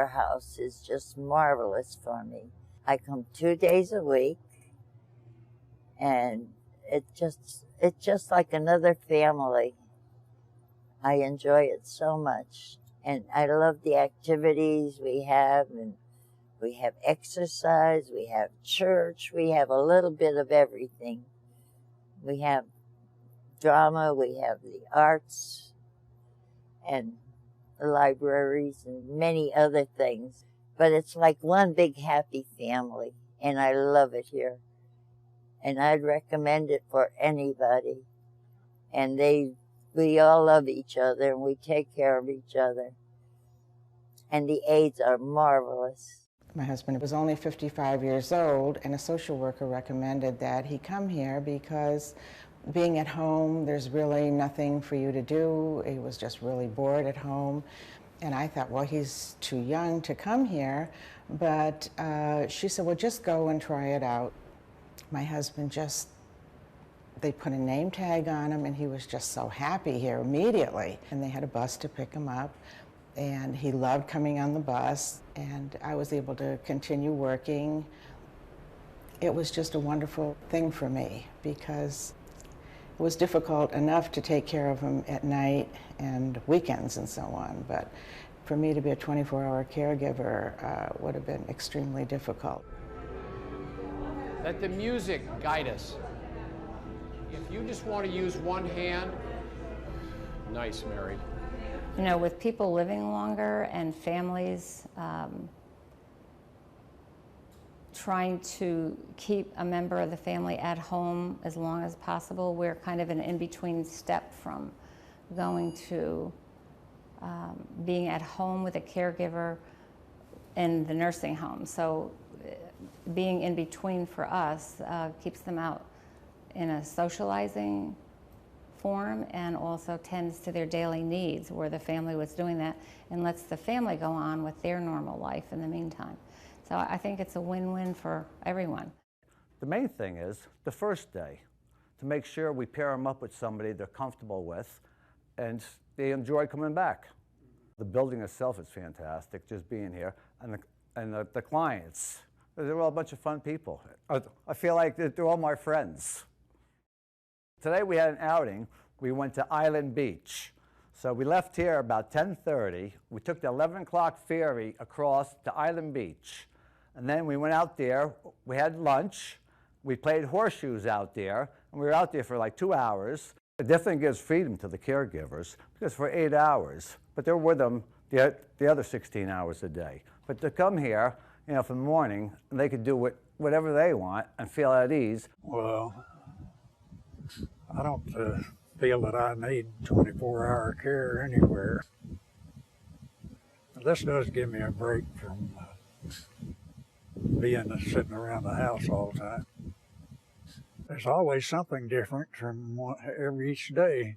River House is just marvelous for me. I come 2 days a week, and it's just like another family. I enjoy it so much, and I love the activities we have, and we have exercise, we have church, we have a little bit of everything. We have drama, we have the arts, and the libraries, and many other things. But it's like one big happy family, and I love it here. And I'd recommend it for anybody. And we all love each other, and we take care of each other. And the aides are marvelous. My husband was only 55 years old, and a social worker recommended that he come here because being at home, there's really nothing for you to do. He was just really bored at home. And I thought, well, he's too young to come here. But she said, well, just go and try it out. My husband they put a name tag on him, and he was just so happy here immediately. And they had a bus to pick him up, and he loved coming on the bus, and I was able to continue working. It was just a wonderful thing for me because it was difficult enough to take care of him at night and weekends and so on, but for me to be a 24-hour caregiver would have been extremely difficult. Let the music guide us. If you just want to use one hand, nice, Mary. You know, with people living longer and families trying to keep a member of the family at home as long as possible, we're kind of an in-between step from going to being at home with a caregiver in the nursing home. So being in between for us keeps them out in a socializing form and also tends to their daily needs where the family was doing that and lets the family go on with their normal life in the meantime. So I think it's a win-win for everyone. The main thing is the first day, to make sure we pair them up with somebody they're comfortable with and they enjoy coming back. The building itself is fantastic, just being here, and the clients, they're all a bunch of fun people. I feel like they're all my friends. Today we had an outing. We went to Island Beach. So we left here about 10:30. We took the 11 o'clock ferry across to Island Beach. And then we went out there, we had lunch, we played horseshoes out there, and we were out there for like 2 hours. It definitely gives freedom to the caregivers because for 8 hours, but they're with them the other 16 hours a day. But to come here, you know, from the morning, and they could do whatever they want and feel at ease. Well, I don't feel that I need 24-hour care anywhere. This does give me a break from sitting around the house all the time. There's always something different from each day.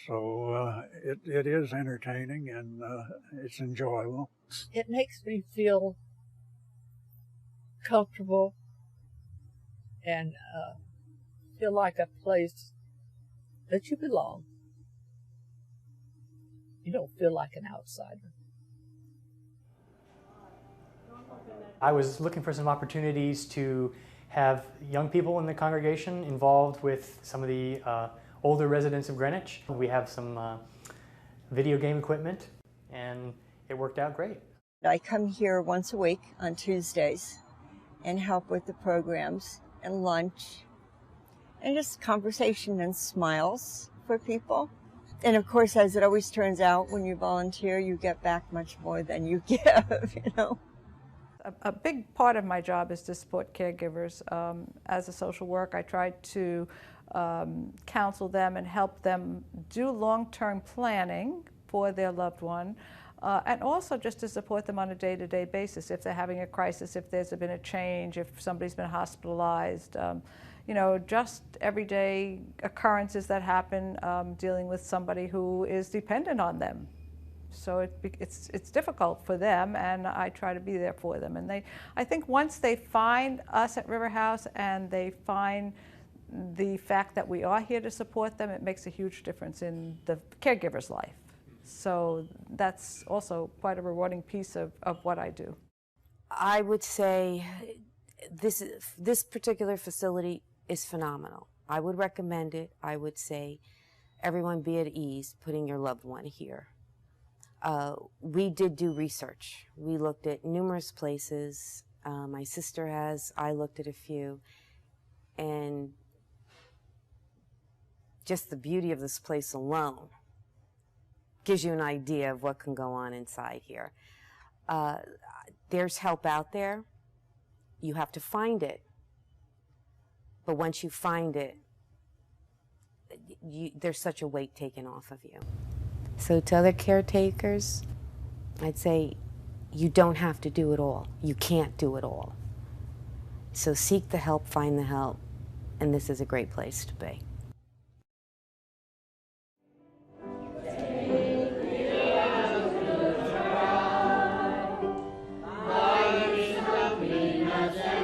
So it is entertaining and it's enjoyable. It makes me feel comfortable and feel like a place that you belong. You don't feel like an outsider. I was looking for some opportunities to have young people in the congregation involved with some of the older residents of Greenwich. We have some video game equipment, and it worked out great. I come here once a week on Tuesdays and help with the programs and lunch and just conversation and smiles for people. And of course, as it always turns out, when you volunteer, you get back much more than you give, you know. A big part of my job is to support caregivers. As a social worker, I try to counsel them and help them do long-term planning for their loved one, and also just to support them on a day-to-day basis if they're having a crisis, if there's been a change, if somebody's been hospitalized, you know, just everyday occurrences that happen dealing with somebody who is dependent on them. So it's difficult for them, and I try to be there for them. And I think once they find us at River House and they find the fact that we are here to support them, it makes a huge difference in the caregiver's life. So that's also quite a rewarding piece of what I do. I would say this particular facility is phenomenal. I would recommend it. I would say everyone be at ease putting your loved one here. We did do research. We looked at numerous places. My sister has. I looked at a few. And just the beauty of this place alone gives you an idea of what can go on inside here. There's help out there. You have to find it. But once you find it, there's such a weight taken off of you. So to other caretakers, I'd say you don't have to do it all. You can't do it all. So seek the help, find the help, and this is a great place to be. By his